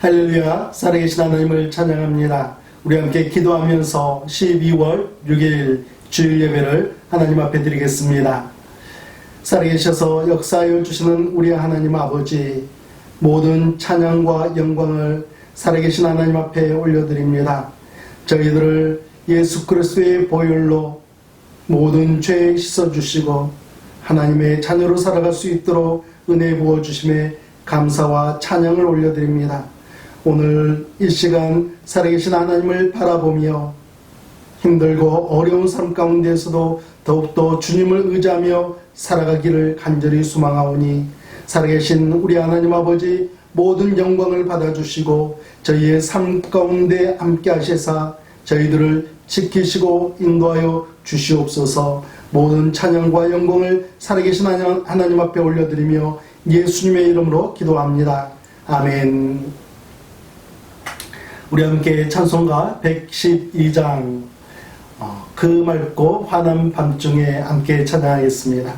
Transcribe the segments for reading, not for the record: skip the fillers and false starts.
할렐루야, 살아계신 하나님을 찬양합니다. 우리 함께 기도하면서 12월 6일 주일 예배를 하나님 앞에 드리겠습니다. 살아계셔서 역사하여 주시는 우리 하나님 아버지, 모든 찬양과 영광을 살아계신 하나님 앞에 올려드립니다. 저희들을 예수 그리스도의 보혈로 모든 죄 씻어주시고 하나님의 자녀로 살아갈 수 있도록 은혜 부어주심에 감사와 찬양을 올려드립니다. 오늘 이 시간 살아계신 하나님을 바라보며 힘들고 어려운 삶 가운데서도 더욱더 주님을 의지하며 살아가기를 간절히 소망하오니 살아계신 우리 하나님 아버지 모든 영광을 받아주시고 저희의 삶 가운데 함께 하시사 저희들을 지키시고 인도하여 주시옵소서. 모든 찬양과 영광을 살아계신 하나님 앞에 올려드리며 예수님의 이름으로 기도합니다. 아멘. 우리 함께 찬송가 112장 그 맑고 환한 밤중에 함께 찬양하겠습니다.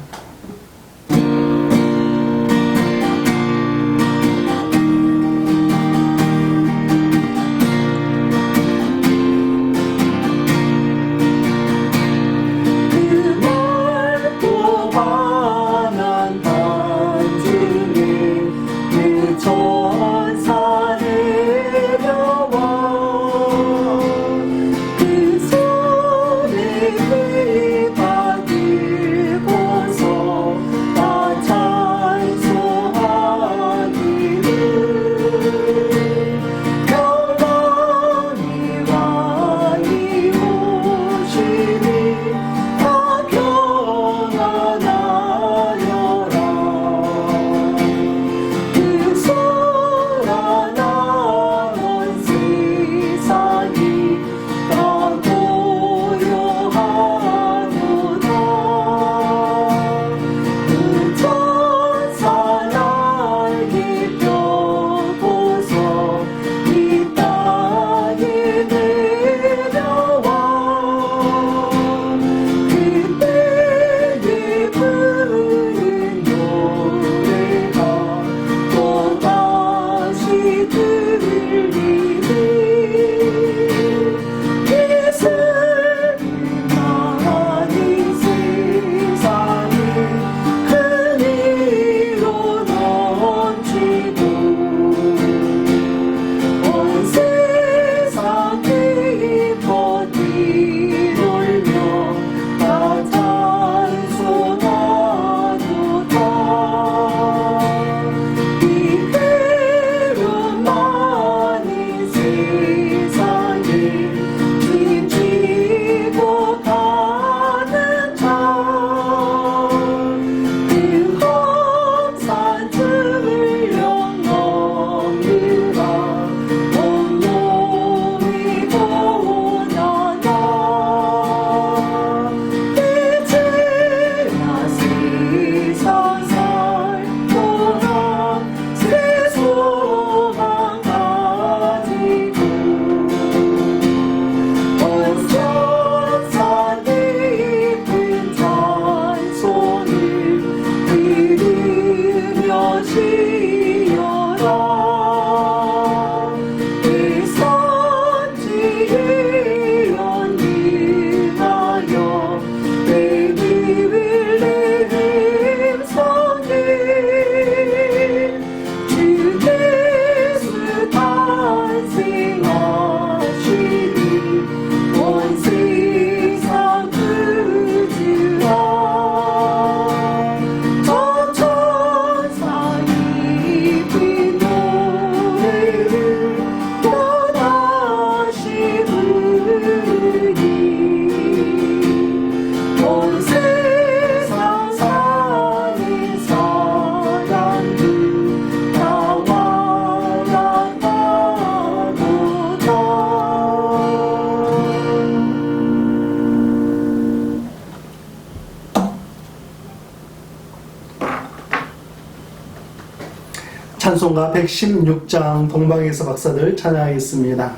찬송가 116장 동방에서 박사들 찬양하겠습니다.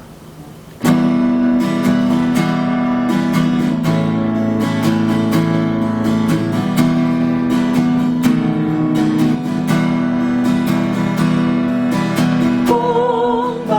동방에서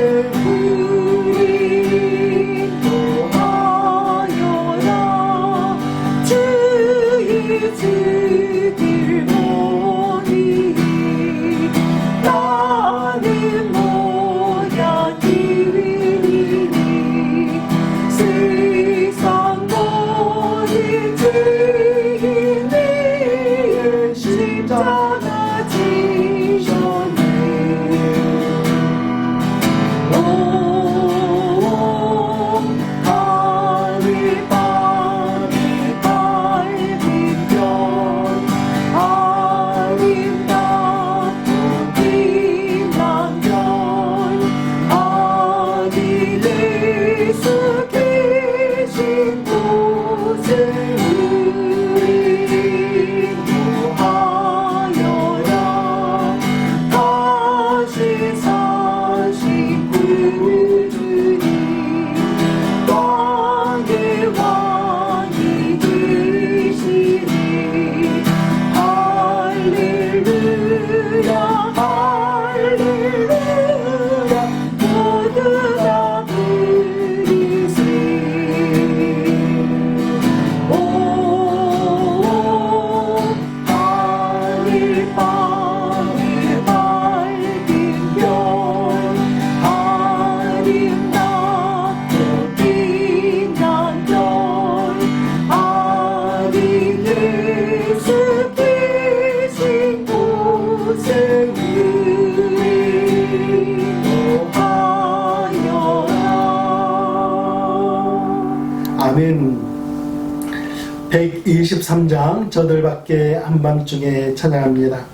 우리 인도하여라 주의 주길 보니 나는 뭐야 기위니 세상 모든 죄인 위에 십자가 지셨네 오 하늘 밤이 밝은 별 아름답고 빛난 별 아들 예수 계신 곳에 우리 인도하여라 다시 사신 구주님 왕의 왕이 되시니 할렐루야 할렐루야 모두 다 부르세 오 하늘 밤에 밝은 별 아름답고 빛난 별 아들 예수 계신 곳에 우리 인도하여라 아멘. 123장 저들밖에 한밤중에 찬양합니다.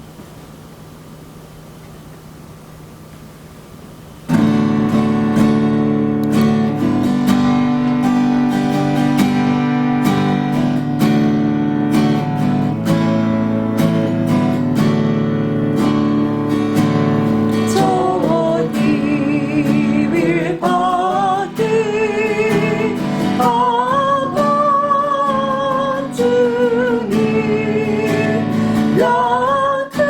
저 이윌 밖에 한밤중에 약한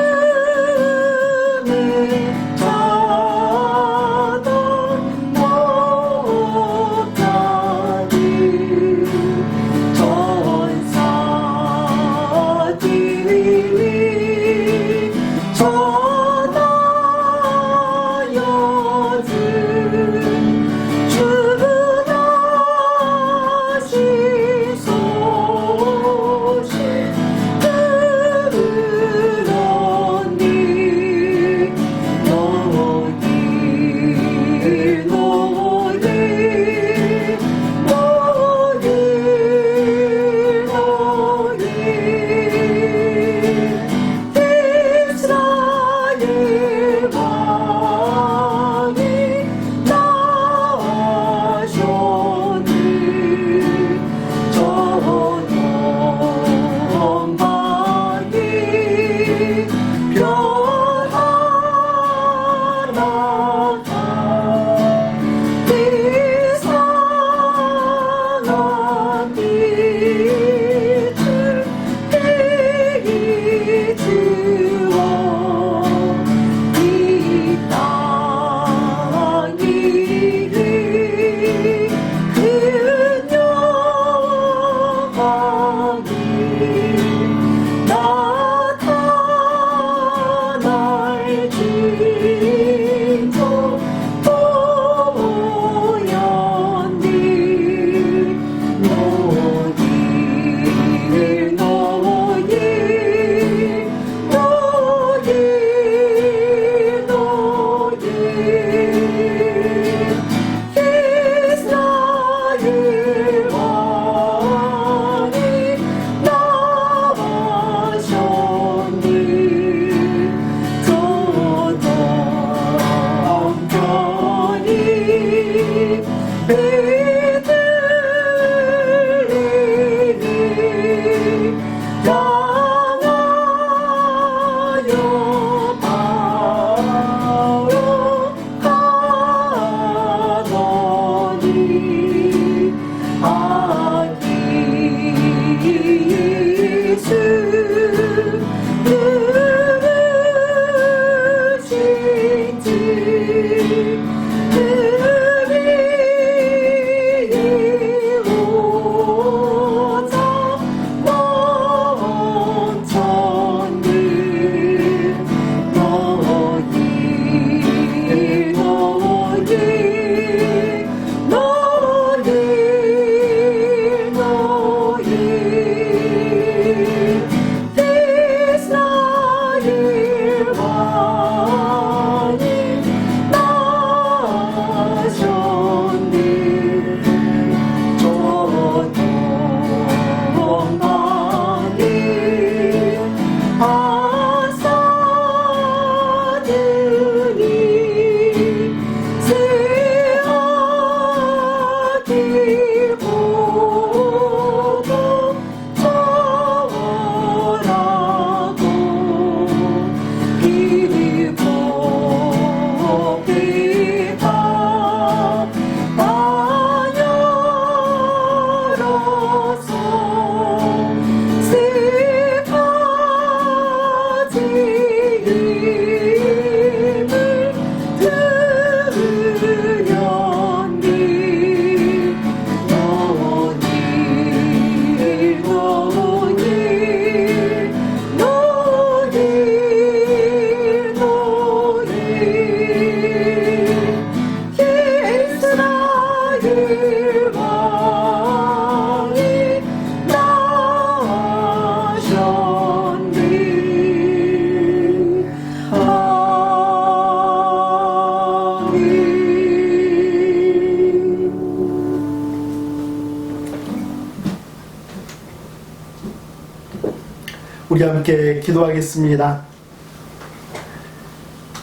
우리 함께 기도하겠습니다.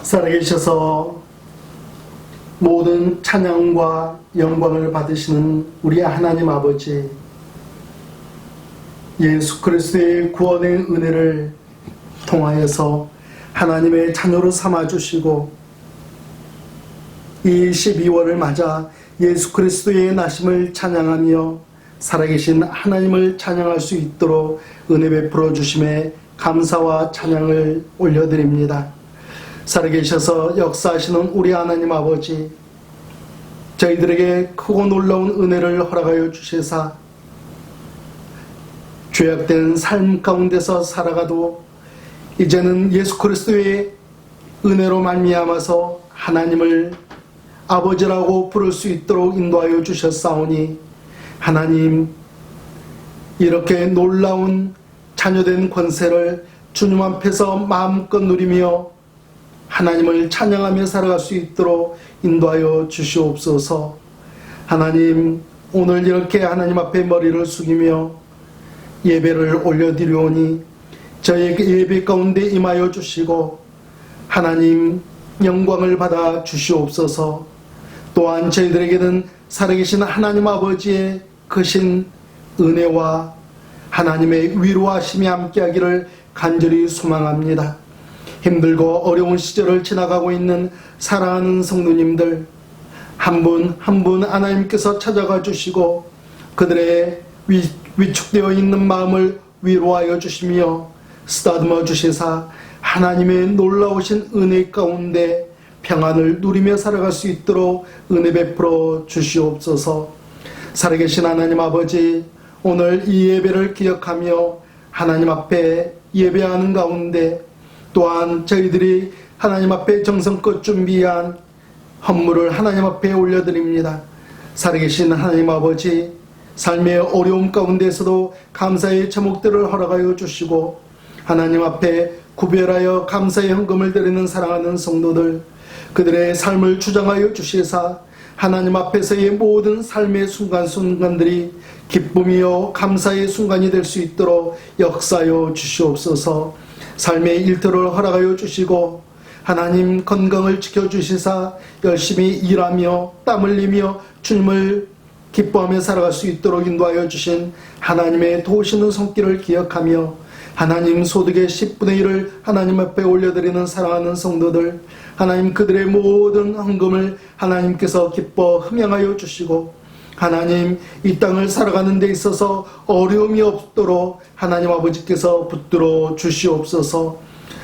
살아계셔서 모든 찬양과 영광을 받으시는 우리 하나님 아버지, 예수 그리스도의 구원의 은혜를 통하여서 하나님의 자녀로 삼아주시고 이 12월을 맞아 예수 그리스도의 나심을 찬양하며 살아계신 하나님을 찬양할 수 있도록 은혜 베풀어 주심에 감사와 찬양을 올려드립니다. 살아계셔서 역사하시는 우리 하나님 아버지, 저희들에게 크고 놀라운 은혜를 허락하여 주시사 죄악된 삶 가운데서 살아가도 이제는 예수 그리스도의 은혜로 말미암아서 하나님을 아버지라고 부를 수 있도록 인도하여 주셨사오니, 하나님, 이렇게 놀라운 자녀된 권세를 주님 앞에서 마음껏 누리며 하나님을 찬양하며 살아갈 수 있도록 인도하여 주시옵소서. 하나님, 오늘 이렇게 하나님 앞에 머리를 숙이며 예배를 올려드리오니 저희 예배 가운데 임하여 주시고 하나님 영광을 받아 주시옵소서. 또한 저희들에게는 살아계신 하나님 아버지의 크신 은혜와 하나님의 위로하심이 함께하기를 간절히 소망합니다. 힘들고 어려운 시절을 지나가고 있는 사랑하는 성도님들 한 분 한 분 하나님께서 찾아가 주시고 그들의 위축되어 있는 마음을 위로하여 주시며 쓰다듬어 주시사 하나님의 놀라우신 은혜 가운데 평안을 누리며 살아갈 수 있도록 은혜 베풀어 주시옵소서. 살아계신 하나님 아버지, 오늘 이 예배를 기억하며 하나님 앞에 예배하는 가운데 또한 저희들이 하나님 앞에 정성껏 준비한 헌물을 하나님 앞에 올려드립니다. 살아계신 하나님 아버지, 삶의 어려움 가운데서도 감사의 제목들을 허락하여 주시고 하나님 앞에 구별하여 감사의 헌금을 드리는 사랑하는 성도들, 그들의 삶을 주장하여 주시사 하나님 앞에서의 모든 삶의 순간순간들이 기쁨이요 감사의 순간이 될 수 있도록 역사하여 주시옵소서. 삶의 일터를 허락하여 주시고 하나님 건강을 지켜주시사 열심히 일하며 땀 흘리며 주님을 기뻐하며 살아갈 수 있도록 인도하여 주신 하나님의 도우시는 손길을 기억하며 하나님 소득의 10분의 1을 하나님 앞에 올려드리는 사랑하는 성도들, 하나님 그들의 모든 헌금을 하나님께서 기뻐 흠양하여 주시고 하나님 이 땅을 살아가는 데 있어서 어려움이 없도록 하나님 아버지께서 붙들어 주시옵소서.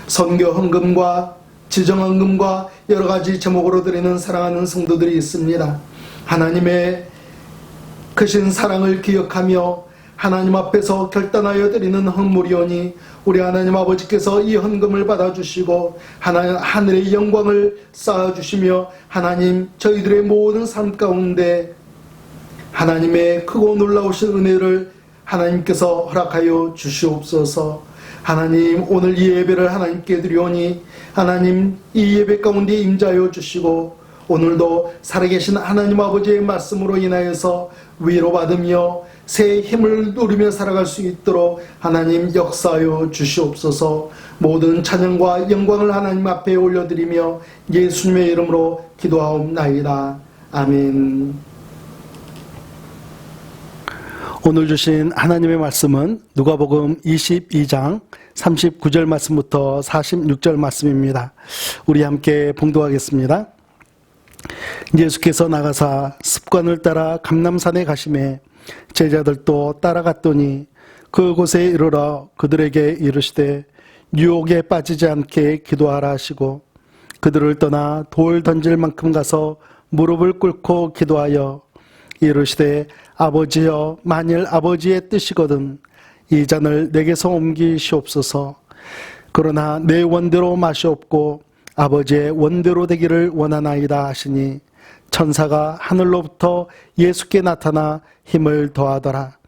선교 헌금과 지정 헌금과 여러 가지 제목으로 드리는 사랑하는 성도들이 있습니다. 하나님의 크신 사랑을 기억하며 하나님 앞에서 결단하여 드리는 헌물이오니 우리 하나님 아버지께서 이 헌금을 받아주시고 하늘의 영광을 쌓아주시며 하나님 저희들의 모든 삶 가운데 하나님의 크고 놀라우신 은혜를 하나님께서 허락하여 주시옵소서. 하나님 오늘 이 예배를 하나님께 드리오니 하나님 이 예배 가운데 임자하여 주시고 오늘도 살아계신 하나님 아버지의 말씀으로 인하여서 위로받으며 새 힘을 누리며 살아갈 수 있도록 하나님 역사하여 주시옵소서. 모든 찬양과 영광을 하나님 앞에 올려드리며 예수님의 이름으로 기도하옵나이다. 아멘. 오늘 주신 하나님의 말씀은 누가복음 22장 39절 말씀부터 46절 말씀입니다. 우리 함께 봉독하겠습니다. 예수께서 나가사 습관을 따라 감람산에 가시매 제자들도 따라갔더니 그곳에 이르러 그들에게 이르시되 유혹에 빠지지 않게 기도하라 하시고 그들을 떠나 돌 던질 만큼 가서 무릎을 꿇고 기도하여 이르시되 아버지여 만일 아버지의 뜻이거든 이 잔을 내게서 옮기시옵소서. 그러나 내 원대로 마시옵고 아버지의 원대로 되기를 원하나이다 하시니 천사가 하늘로부터 예수께 나타나 힘을 더하더라.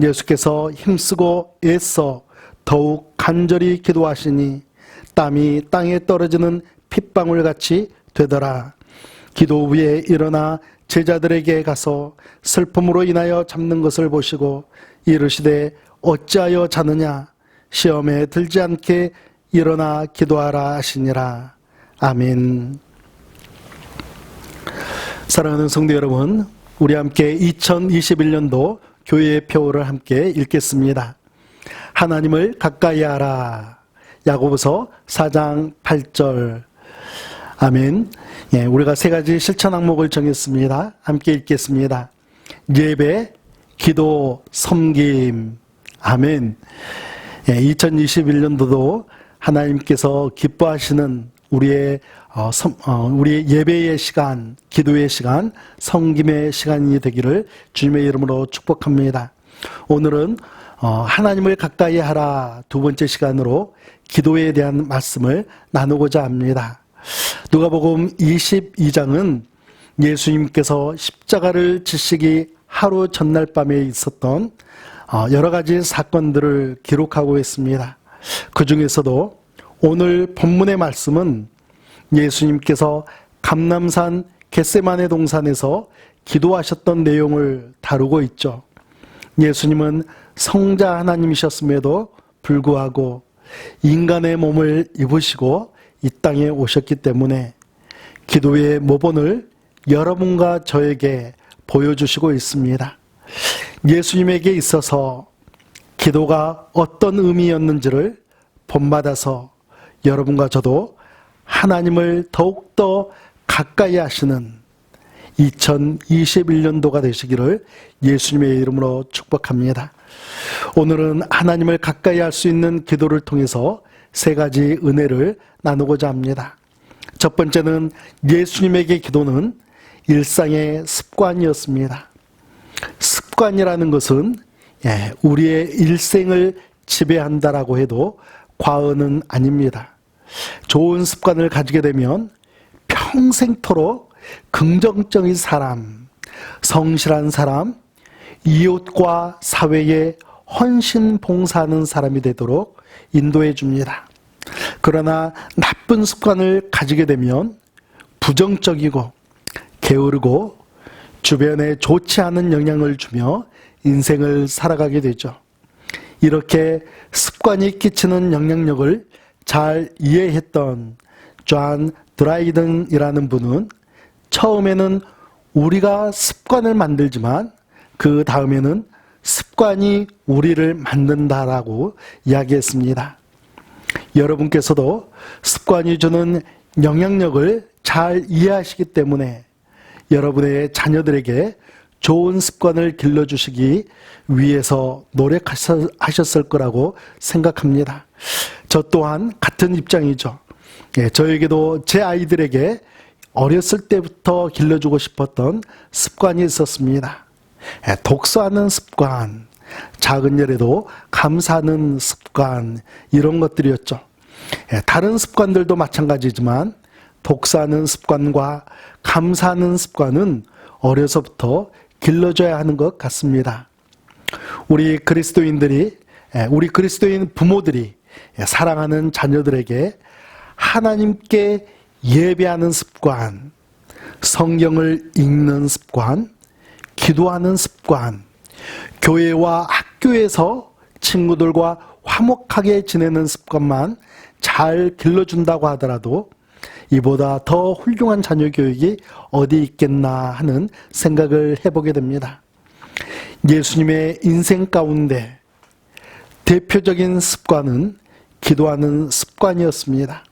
예수께서 힘쓰고 애써 더욱 간절히 기도하시니 땀이 땅에 떨어지는 핏방울같이 되더라. 기도 후에 일어나 제자들에게 가서 슬픔으로 인하여 잠든 것을 보시고 이르시되 어찌하여 자느냐. 시험에 들지 않게 일어나 기도하라 하시니라. 아멘. 사랑하는 성도 여러분, 우리 함께 2021년도 교회의 표를 함께 읽겠습니다. 하나님을 가까이 하라. 야고보서 4장 8절. 아멘. 우리가 세 가지 실천 항목을 정했습니다. 함께 읽겠습니다. 예배, 기도, 섬김. 아멘. 2021년도도 하나님께서 기뻐하시는 우리의 예배의 시간, 기도의 시간, 섬김의 시간이 되기를 주님의 이름으로 축복합니다. 오늘은 하나님을 가까이 하라 두 번째 시간으로 기도에 대한 말씀을 나누고자 합니다. 누가복음 22장은 예수님께서 십자가를 지시기 하루 전날 밤에 있었던 여러 가지 사건들을 기록하고 있습니다. 그 중에서도 오늘 본문의 말씀은 예수님께서 감람산 겟세마네 동산에서 기도하셨던 내용을 다루고 있죠. 예수님은 성자 하나님이셨음에도 불구하고 인간의 몸을 입으시고 이 땅에 오셨기 때문에 기도의 모본을 여러분과 저에게 보여주시고 있습니다. 예수님에게 있어서 기도가 어떤 의미였는지를 본받아서 여러분과 저도 하나님을 더욱더 가까이 하시는 2021년도가 되시기를 예수님의 이름으로 축복합니다. 오늘은 하나님을 가까이 할 수 있는 기도를 통해서 세 가지 은혜를 나누고자 합니다. 첫 번째는 예수님에게 기도는 일상의 습관이었습니다. 습관이라는 것은 우리의 일생을 지배한다라고 해도 과언은 아닙니다. 좋은 습관을 가지게 되면 평생토록 긍정적인 사람, 성실한 사람, 이웃과 사회에 헌신 봉사하는 사람이 되도록 인도해 줍니다. 그러나 나쁜 습관을 가지게 되면 부정적이고 게으르고 주변에 좋지 않은 영향을 주며 인생을 살아가게 되죠. 이렇게 습관이 끼치는 영향력을 잘 이해했던 존 드라이든이라는 분은 처음에는 우리가 습관을 만들지만 그 다음에는 습관이 우리를 만든다라고 이야기했습니다. 여러분께서도 습관이 주는 영향력을 잘 이해하시기 때문에 여러분의 자녀들에게 좋은 습관을 길러주시기 위해서 노력하셨을 거라고 생각합니다. 저 또한 같은 입장이죠. 저에게도 제 아이들에게 어렸을 때부터 길러주고 싶었던 습관이 있었습니다. 독서하는 습관, 작은 일에도 감사하는 습관, 이런 것들이었죠. 다른 습관들도 마찬가지지만 독서하는 습관과 감사하는 습관은 어려서부터 길러줘야 하는 것 같습니다. 우리 그리스도인 부모들이 사랑하는 자녀들에게 하나님께 예배하는 습관, 성경을 읽는 습관, 기도하는 습관, 교회와 학교에서 친구들과 화목하게 지내는 습관만 잘 길러준다고 하더라도 이보다 더 훌륭한 자녀 교육이 어디 있겠나 하는 생각을 해보게 됩니다. 예수님의 인생 가운데 대표적인 습관은 기도하는 습관이었습니다.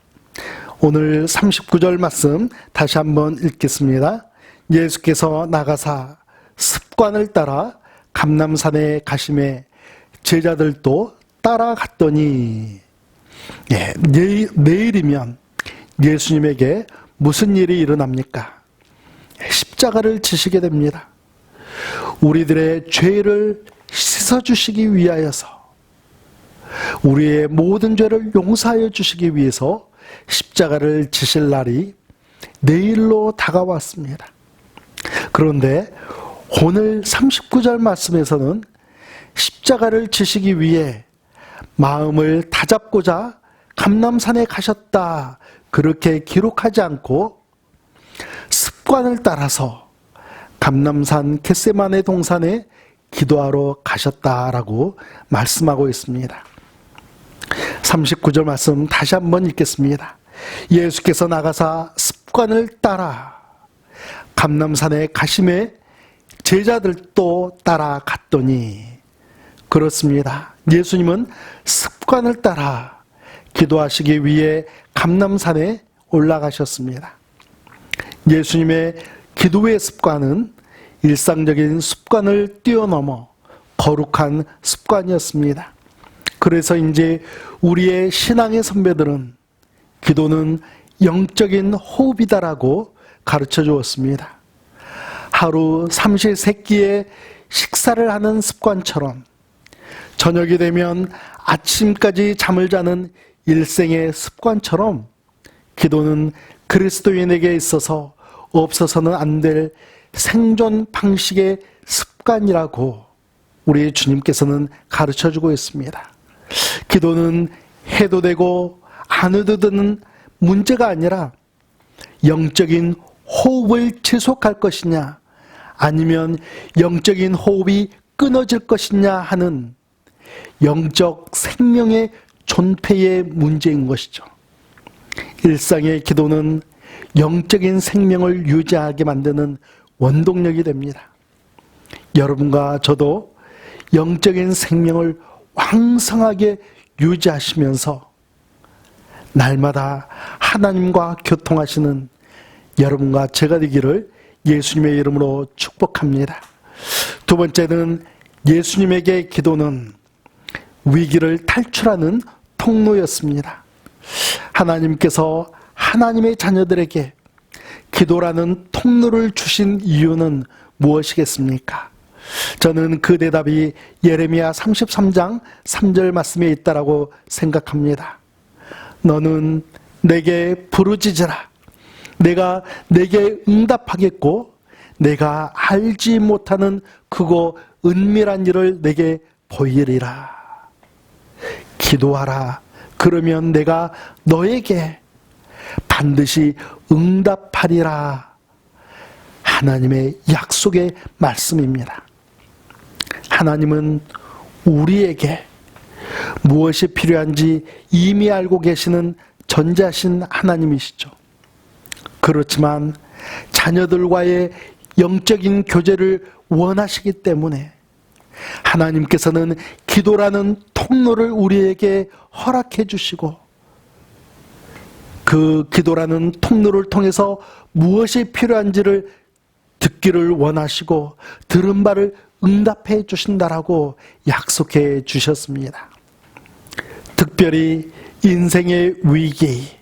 오늘 39절 말씀 다시 한번 읽겠습니다. 예수께서 나가사 습관을 따라 감람산에 가심에 제자들도 따라갔더니 내일이면 예수님에게 무슨 일이 일어납니까? 십자가를 지시게 됩니다. 우리들의 죄를 씻어주시기 위하여서 우리의 모든 죄를 용서하여 주시기 위해서 십자가를 지실 날이 내일로 다가왔습니다. 그런데 오늘 39절 말씀에서는 십자가를 지시기 위해 마음을 다잡고자 감람산에 가셨다, 그렇게 기록하지 않고 습관을 따라서 감람산 겟세마네 동산에 기도하러 가셨다라고 말씀하고 있습니다. 39절 말씀 다시 한번 읽겠습니다. 예수께서 나가사 습관을 따라 감람산에 가심에 제자들도 따라갔더니, 그렇습니다. 예수님은 습관을 따라 기도하시기 위해 감람산에 올라가셨습니다. 예수님의 기도의 습관은 일상적인 습관을 뛰어넘어 거룩한 습관이었습니다. 그래서 이제 우리의 신앙의 선배들은 기도는 영적인 호흡이다라고 가르쳐 주었습니다. 하루 삼시세끼의 식사를 하는 습관처럼 저녁이 되면 아침까지 잠을 자는 일생의 습관처럼 기도는 그리스도인에게 있어서 없어서는 안 될 생존 방식의 습관이라고 우리 주님께서는 가르쳐 주고 있습니다. 기도는 해도 되고 안 해도 되는 문제가 아니라 영적인 호흡을 지속할 것이냐 아니면 영적인 호흡이 끊어질 것이냐 하는 영적 생명의 존폐의 문제인 것이죠. 일상의 기도는 영적인 생명을 유지하게 만드는 원동력이 됩니다. 여러분과 저도 영적인 생명을 왕성하게 유지하시면서 날마다 하나님과 교통하시는 여러분과 제가 되기를 예수님의 이름으로 축복합니다. 두 번째는 예수님에게 기도는 위기를 탈출하는 통로였습니다. 하나님께서 하나님의 자녀들에게 기도라는 통로를 주신 이유는 무엇이겠습니까? 저는 그 대답이 예레미야 33장 3절 말씀에 있다라고 생각합니다. 너는 내게 부르짖으라. 내가 내게 응답하겠고 내가 알지 못하는 크고 은밀한 일을 내게 보이리라. 기도하라. 그러면 내가 너에게 반드시 응답하리라. 하나님의 약속의 말씀입니다. 하나님은 우리에게 무엇이 필요한지 이미 알고 계시는 전지하신 하나님이시죠. 그렇지만 자녀들과의 영적인 교제를 원하시기 때문에 하나님께서는 기도라는 통로를 우리에게 허락해 주시고 그 기도라는 통로를 통해서 무엇이 필요한지를 듣기를 원하시고 들은 바를 응답해 주신다라고 약속해 주셨습니다. 특별히 인생의 위기,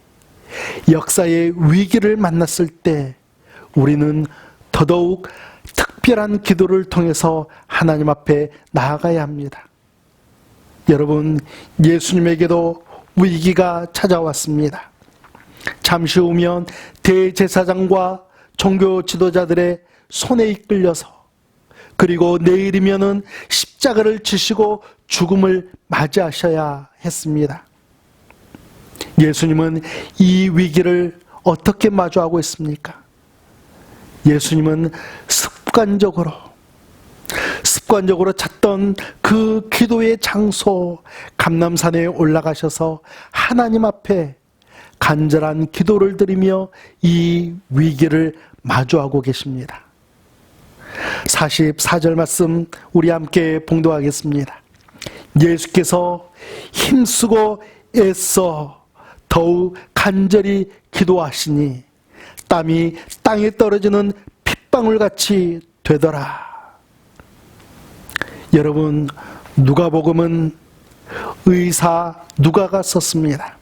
역사의 위기를 만났을 때 우리는 더더욱 특별한 기도를 통해서 하나님 앞에 나아가야 합니다. 여러분, 예수님에게도 위기가 찾아왔습니다. 잠시 후면 대제사장과 종교 지도자들의 손에 이끌려서 그리고 내일이면은 십자가를 지시고 죽음을 맞이하셔야 했습니다. 예수님은 이 위기를 어떻게 마주하고 있습니까? 예수님은 습관적으로 찾던 그 기도의 장소 감람산에 올라가셔서 하나님 앞에 간절한 기도를 드리며 이 위기를 마주하고 계십니다. 44절 말씀 우리 함께 봉독하겠습니다. 예수께서 힘쓰고 애써 더욱 간절히 기도하시니 땀이 땅에 떨어지는 핏방울같이 되더라. 여러분, 누가복음은 의사 누가가 썼습니다.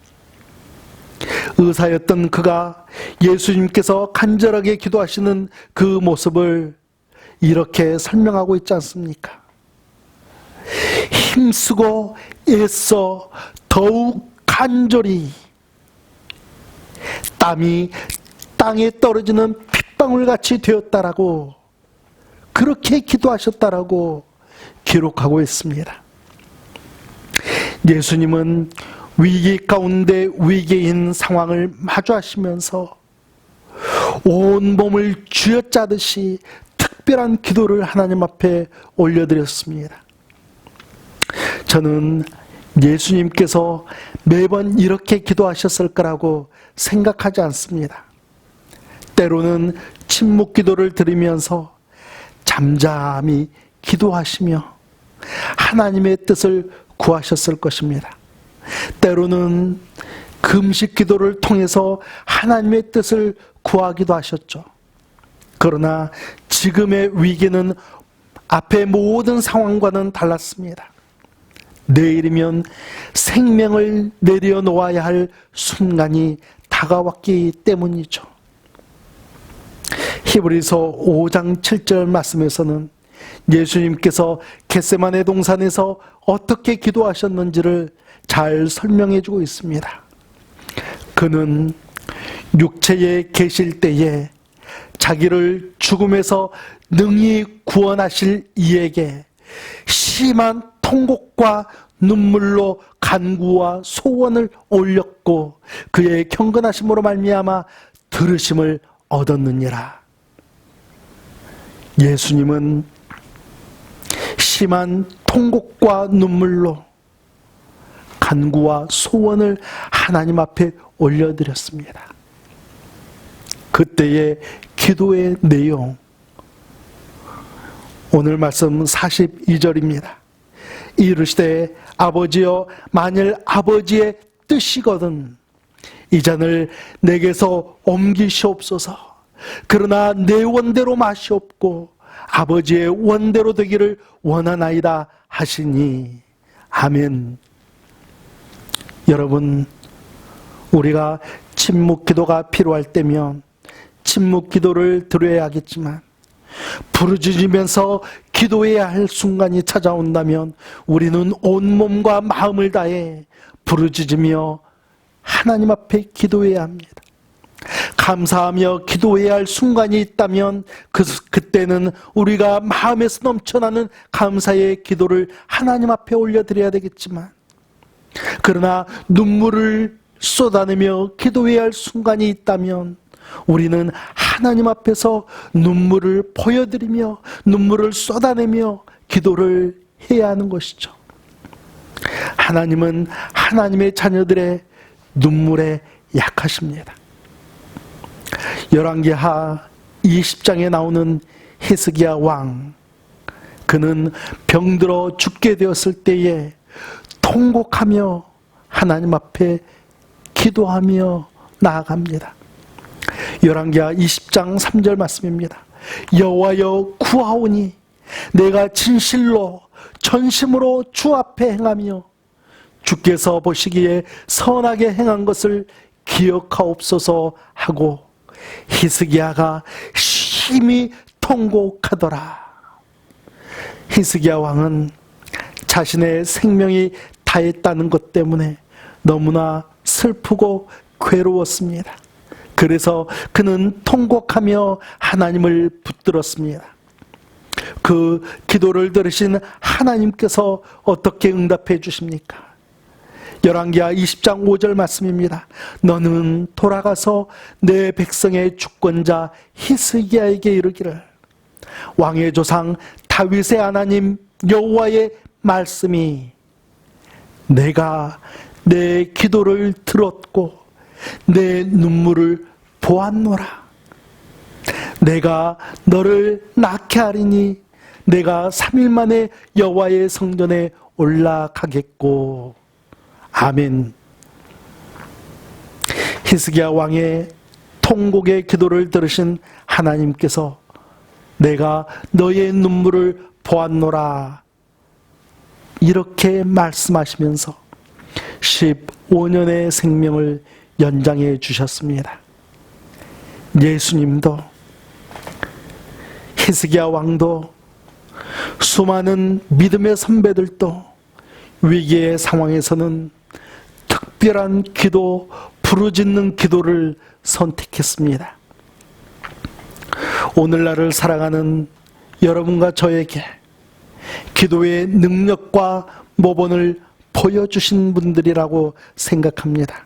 의사였던 그가 예수님께서 간절하게 기도하시는 그 모습을 이렇게 설명하고 있지 않습니까? 힘쓰고 애써 더욱 간절히 땀이 땅에 떨어지는 핏방울같이 되었다라고, 그렇게 기도하셨다라고 기록하고 있습니다. 예수님은 위기 가운데 위기인 상황을 마주하시면서 온 몸을 쥐어짜듯이 특별한 기도를 하나님 앞에 올려드렸습니다. 저는 예수님께서 매번 이렇게 기도하셨을 거라고 생각하지 않습니다. 때로는 침묵 기도를 드리면서 잠잠히 기도하시며 하나님의 뜻을 구하셨을 것입니다. 때로는 금식 기도를 통해서 하나님의 뜻을 구하기도 하셨죠. 그러나 지금의 위기는 앞의 모든 상황과는 달랐습니다. 내일이면 생명을 내려놓아야 할 순간이 다가왔기 때문이죠. 히브리서 5장 7절 말씀에서는 예수님께서 겟세마네 동산에서 어떻게 기도하셨는지를 잘 설명해 주고 있습니다. 그는 육체에 계실 때에 자기를 죽음에서 능히 구원하실 이에게 심한 통곡과 눈물로 간구와 소원을 올렸고 그의 경건하심으로 말미암아 들으심을 얻었느니라. 예수님은 심한 통곡과 눈물로 간구와 소원을 하나님 앞에 올려드렸습니다. 그때의 기도의 내용, 오늘 말씀 42절입니다. 이르시되 아버지여 만일 아버지의 뜻이거든 이 잔을 내게서 옮기시옵소서. 그러나 내 원대로 마시옵고 아버지의 원대로 되기를 원하나이다 하시니. 아멘. 여러분, 우리가 침묵 기도가 필요할 때면 침묵 기도를 드려야 하겠지만 부르짖으면서 기도해야 할 순간이 찾아온다면 우리는 온몸과 마음을 다해 부르짖으며 하나님 앞에 기도해야 합니다. 감사하며 기도해야 할 순간이 있다면 그때는 우리가 마음에서 넘쳐나는 감사의 기도를 하나님 앞에 올려드려야 되겠지만, 그러나 눈물을 쏟아내며 기도해야 할 순간이 있다면 우리는 하나님 앞에서 눈물을 보여드리며 눈물을 쏟아내며 기도를 해야 하는 것이죠. 하나님은 하나님의 자녀들의 눈물에 약하십니다. 열왕기하 20장에 나오는 히스기야 왕, 그는 병들어 죽게 되었을 때에 통곡하며 하나님 앞에 기도하며 나아갑니다. 열왕기하 20장 3절 말씀입니다. 여호와여 구하오니 내가 진실로 전심으로 주 앞에 행하며 주께서 보시기에 선하게 행한 것을 기억하옵소서 하고 히스기야가 심히 통곡하더라. 히스기야 왕은 자신의 생명이 다했다는 것 때문에 너무나 슬프고 괴로웠습니다. 그래서 그는 통곡하며 하나님을 붙들었습니다. 그 기도를 들으신 하나님께서 어떻게 응답해 주십니까? 열왕기하 20장 5절 말씀입니다. 너는 돌아가서 내 백성의 주권자 히스기야에게 이르기를 왕의 조상 다윗의 하나님 여호와의 말씀이 내가 내 기도를 들었고 내 눈물을 보았노라. 내가 너를 낳게 하리니 내가 3일 만에 여호와의 성전에 올라가겠고. 아멘. 히스기야 왕의 통곡의 기도를 들으신 하나님께서 내가 너의 눈물을 보았노라 이렇게 말씀하시면서 15년의 생명을 연장해 주셨습니다. 예수님도, 히스기야 왕도, 수많은 믿음의 선배들도 위기의 상황에서는 특별한 기도, 부르짖는 기도를 선택했습니다. 오늘날을 살아가는 여러분과 저에게 기도의 능력과 모본을 보여주신 분들이라고 생각합니다.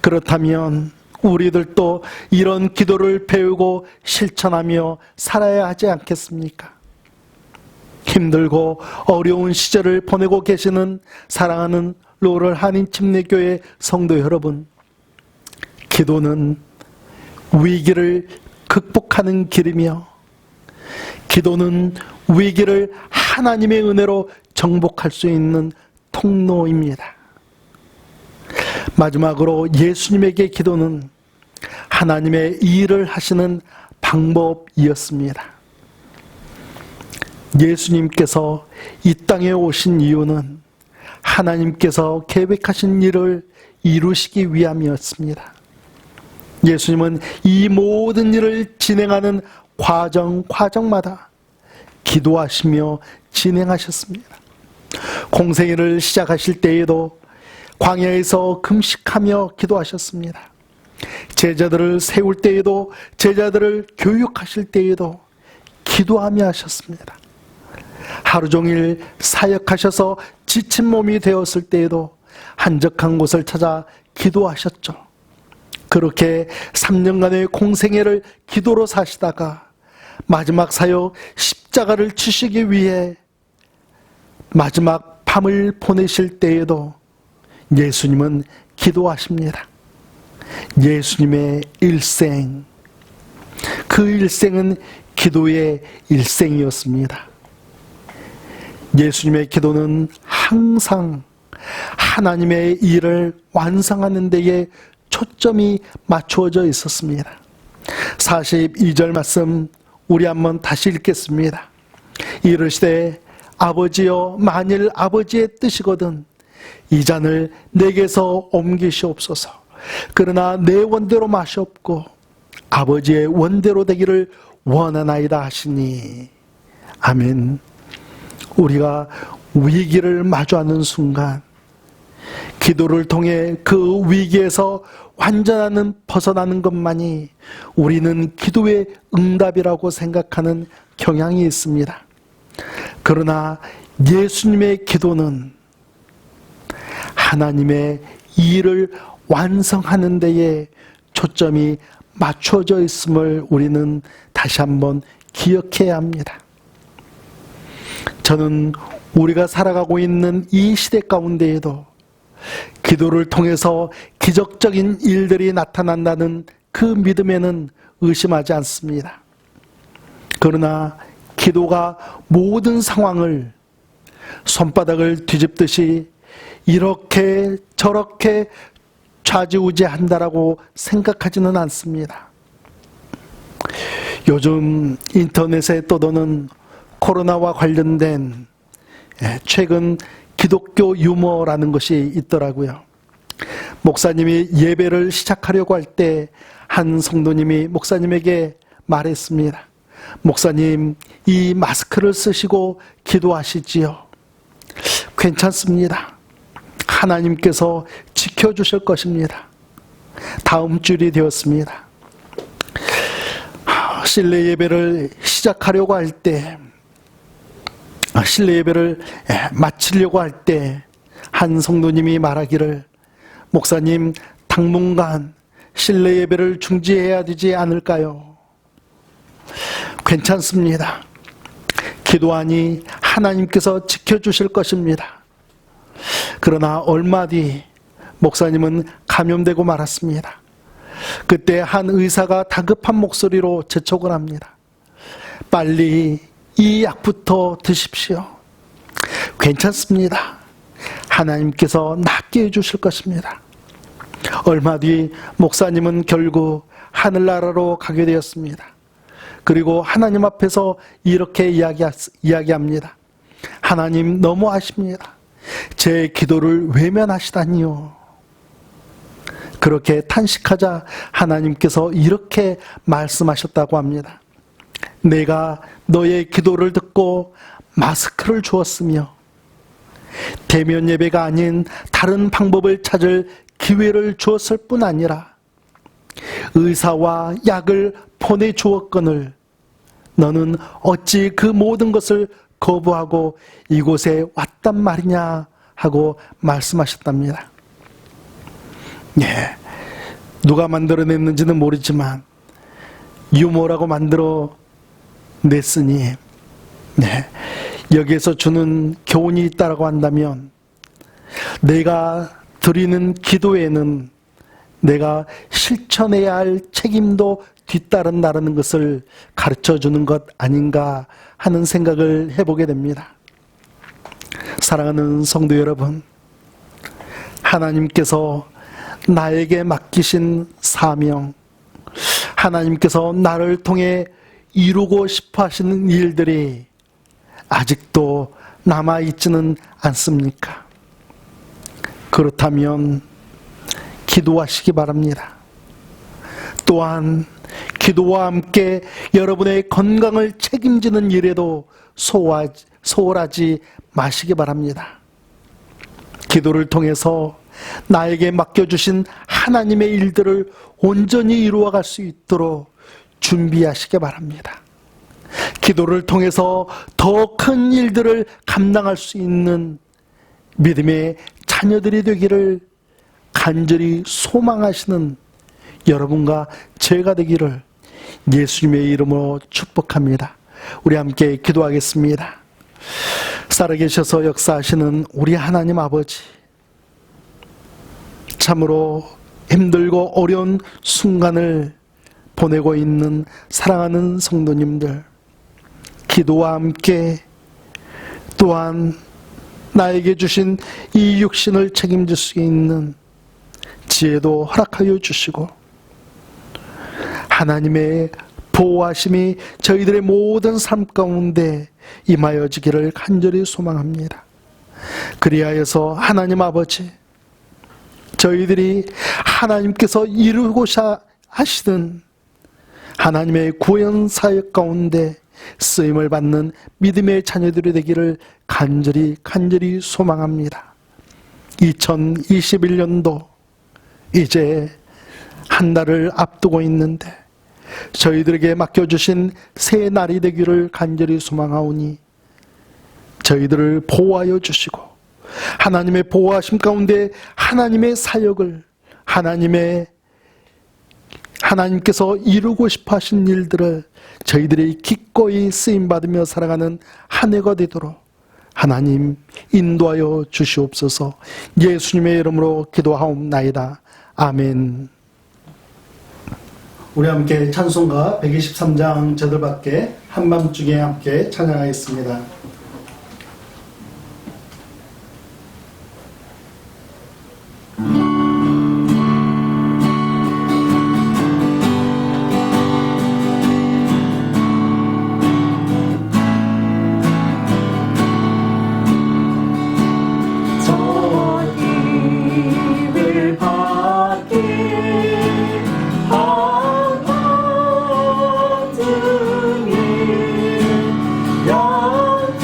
그렇다면 우리들도 이런 기도를 배우고 실천하며 살아야 하지 않겠습니까? 힘들고 어려운 시절을 보내고 계시는 사랑하는 로럴 한인침례교회 성도 여러분, 기도는 위기를 극복하는 길이며 기도는 위기를 하나님의 은혜로 정복할 수 있는 통로입니다. 마지막으로 예수님에게 기도는 하나님의 일을 하시는 방법이었습니다. 예수님께서 이 땅에 오신 이유는 하나님께서 계획하신 일을 이루시기 위함이었습니다. 예수님은 이 모든 일을 진행하는 과정마다 기도하시며 진행하셨습니다. 공생애를 시작하실 때에도 광야에서 금식하며 기도하셨습니다. 제자들을 세울 때에도, 제자들을 교육하실 때에도 기도하며 하셨습니다. 하루 종일 사역하셔서 지친 몸이 되었을 때에도 한적한 곳을 찾아 기도하셨죠. 그렇게 3년간의 공생애를 기도로 사시다가 마지막 사역 십자가를 치시기 위해 마지막 밤을 보내실 때에도 예수님은 기도하십니다. 예수님의 일생, 그 일생은 기도의 일생이었습니다. 예수님의 기도는 항상 하나님의 일을 완성하는 데에 초점이 맞추어져 있었습니다. 42절 말씀 우리 한번 다시 읽겠습니다. 이르시되 아버지여, 만일 아버지의 뜻이거든 이 잔을 내게서 옮기시옵소서. 그러나 내 원대로 마시옵고 아버지의 원대로 되기를 원하나이다 하시니. 아멘. 우리가 위기를 마주하는 순간 기도를 통해 그 위기에서 완전한 벗어나는 것만이 우리는 기도의 응답이라고 생각하는 경향이 있습니다. 그러나 예수님의 기도는 하나님의 일을 완성하는 데에 초점이 맞춰져 있음을 우리는 다시 한번 기억해야 합니다. 저는 우리가 살아가고 있는 이 시대 가운데에도 기도를 통해서 기적적인 일들이 나타난다는 그 믿음에는 의심하지 않습니다. 그러나 기도가 모든 상황을 손바닥을 뒤집듯이 이렇게 저렇게 좌지우지한다라고 생각하지는 않습니다. 요즘 인터넷에 떠도는 코로나와 관련된 최근 기독교 유머라는 것이 있더라고요. 목사님이 예배를 시작하려고 할 때 한 성도님이 목사님에게 말했습니다. 목사님, 이 마스크를 쓰시고 기도하시지요. 괜찮습니다. 하나님께서 지켜주실 것입니다. 다음 주일이 되었습니다. 실내 예배를 시작하려고 할 때, 실내 예배를 마치려고 할 때 한 성도님이 말하기를, 목사님, 당분간 실내 예배를 중지해야 되지 않을까요? 괜찮습니다. 기도하니 하나님께서 지켜주실 것입니다. 그러나 얼마 뒤 목사님은 감염되고 말았습니다. 그때 한 의사가 다급한 목소리로 재촉을 합니다. 빨리 이 약부터 드십시오. 괜찮습니다. 하나님께서 낫게 해주실 것입니다. 얼마 뒤 목사님은 결국 하늘나라로 가게 되었습니다. 그리고 하나님 앞에서 이렇게 이야기합니다. 하나님, 너무 아십니다. 제 기도를 외면하시다니요. 그렇게 탄식하자 하나님께서 이렇게 말씀하셨다고 합니다. 내가 너의 기도를 듣고 마스크를 주었으며 대면 예배가 아닌 다른 방법을 찾을 기회를 주었을 뿐 아니라 의사와 약을 보내주었거늘 너는 어찌 그 모든 것을 거부하고 이곳에 왔단 말이냐 하고 말씀하셨답니다. 예, 누가 만들어냈는지는 모르지만 유머라고 만들어 냈으니 여기에서 주는 교훈이 있다고 한다면 내가 드리는 기도에는 내가 실천해야 할 책임도 뒤따른다는 것을 가르쳐 주는 것 아닌가 하는 생각을 해보게 됩니다. 사랑하는 성도 여러분, 하나님께서 나에게 맡기신 사명, 하나님께서 나를 통해 이루고 싶어 하시는 일들이 아직도 남아있지는 않습니까? 그렇다면 기도하시기 바랍니다. 또한 기도와 함께 여러분의 건강을 책임지는 일에도 소홀하지 마시기 바랍니다. 기도를 통해서 나에게 맡겨주신 하나님의 일들을 온전히 이루어갈 수 있도록 준비하시기 바랍니다. 기도를 통해서 더 큰 일들을 감당할 수 있는 믿음의 자녀들이 되기를 간절히 소망하시는 여러분과 제가 되기를 예수님의 이름으로 축복합니다. 우리 함께 기도하겠습니다. 살아계셔서 역사하시는 우리 하나님 아버지, 참으로 힘들고 어려운 순간을 보내고 있는 사랑하는 성도님들, 기도와 함께 또한 나에게 주신 이 육신을 책임질 수 있는 지혜도 허락하여 주시고 하나님의 보호하심이 저희들의 모든 삶 가운데 임하여지기를 간절히 소망합니다. 그리하여서 하나님 아버지, 저희들이 하나님께서 이루고자 하시는 하나님의 구원 사역 가운데 쓰임을 받는 믿음의 자녀들이 되기를 간절히 소망합니다. 2021년도 이제 한 달을 앞두고 있는데 저희들에게 맡겨주신 새 날이 되기를 간절히 소망하오니 저희들을 보호하여 주시고 하나님의 보호하심 가운데 하나님의 사역을 하나님께서 이루고 싶어 하신 일들을 저희들이 기꺼이 쓰임받으며 살아가는 한 해가 되도록 하나님 인도하여 주시옵소서. 예수님의 이름으로 기도하옵나이다. 아멘. 우리 함께 찬송가 123장 저들밖에 한밤중에 함께 찬양하겠습니다. 영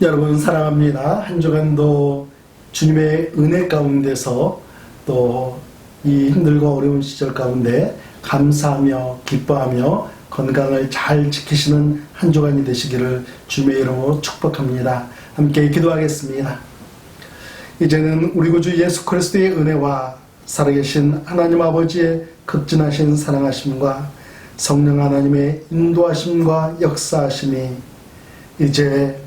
여러분 사랑합니다. 한 주간도 주님의 은혜 가운데서 또 이 힘들고 어려운 시절 가운데 감사하며 기뻐하며 건강을 잘 지키시는 한 주간이 되시기를 주님의 이름으로 축복합니다. 함께 기도하겠습니다. 이제는 우리 구주 예수 그리스도의 은혜와 살아계신 하나님 아버지의 극진하신 사랑하심과 성령 하나님의 인도하심과 역사하심이 이제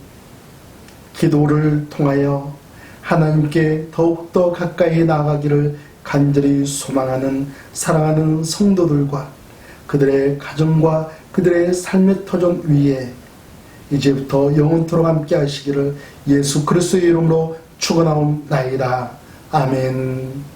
기도를 통하여 하나님께 더욱더 가까이 나아가기를 간절히 소망하는 사랑하는 성도들과 그들의 가정과 그들의 삶의 터전 위에 이제부터 영원토록 함께 하시기를 예수 그리스도의 이름으로 축원하옵나이다. 아멘.